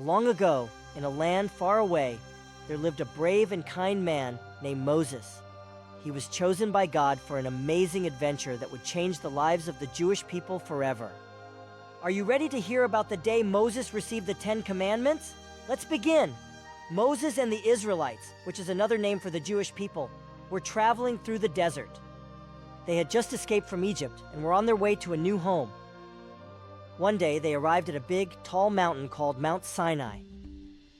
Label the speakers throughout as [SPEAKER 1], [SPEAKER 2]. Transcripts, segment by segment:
[SPEAKER 1] Long ago, in a land far away, there lived a brave and kind man named Moses. He was chosen by God for an amazing adventure that would change the lives of the Jewish people forever. Are you ready to hear about the day Moses received the 10 Commandments? Let's begin. Moses and the Israelites, which is another name for the Jewish people, were traveling through the desert. They had just escaped from Egypt and were on their way to a new home. One day, they arrived at a big, tall mountain called Mount Sinai.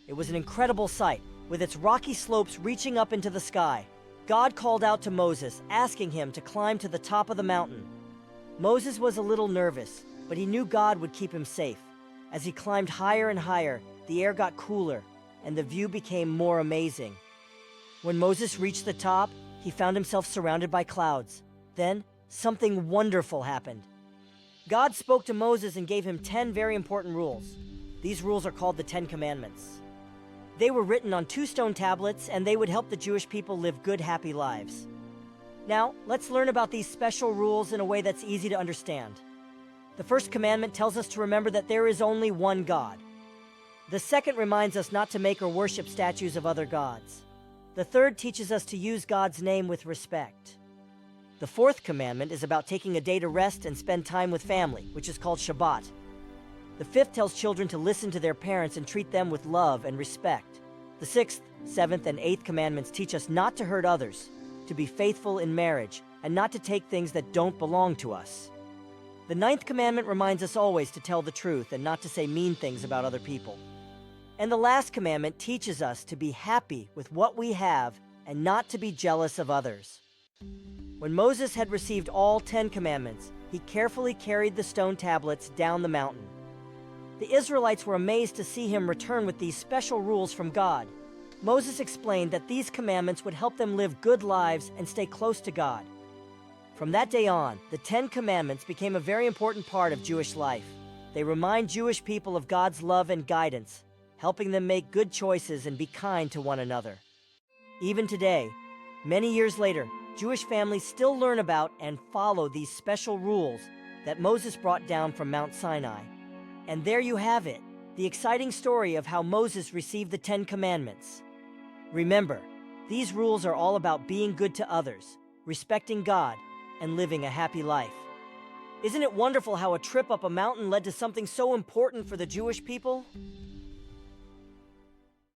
[SPEAKER 1] It was an incredible sight, with its rocky slopes reaching up into the sky. God called out to Moses, asking him to climb to the top of the mountain. Moses was a little nervous, but he knew God would keep him safe. As he climbed higher and higher, the air got cooler, and the view became more amazing. When Moses reached the top, he found himself surrounded by clouds. Then, something wonderful happened. God spoke to Moses and gave him 10 very important rules. These rules are called the 10 Commandments. They were written on 2 stone tablets, and they would help the Jewish people live good, happy lives. Now, let's learn about these special rules in a way that's easy to understand. The first commandment tells us to remember that there is only one God. The second reminds us not to make or worship statues of other gods. The third teaches us to use God's name with respect. The fourth commandment is about taking a day to rest and spend time with family, which is called Shabbat. The fifth tells children to listen to their parents and treat them with love and respect. The sixth, seventh, and eighth commandments teach us not to hurt others, to be faithful in marriage, and not to take things that don't belong to us. The ninth commandment reminds us always to tell the truth and not to say mean things about other people. And the last commandment teaches us to be happy with what we have and not to be jealous of others. When Moses had received all 10 commandments, he carefully carried the stone tablets down the mountain. The Israelites were amazed to see him return with these special rules from God. Moses explained that these commandments would help them live good lives and stay close to God. From that day on, the 10 Commandments became a very important part of Jewish life. They remind Jewish people of God's love and guidance, helping them make good choices and be kind to one another. Even today, many years later, Jewish families still learn about and follow these special rules that Moses brought down from Mount Sinai. And there you have it, the exciting story of how Moses received the 10 Commandments. Remember, these rules are all about being good to others, respecting God, and living a happy life. Isn't it wonderful how a trip up a mountain led to something so important for the Jewish people?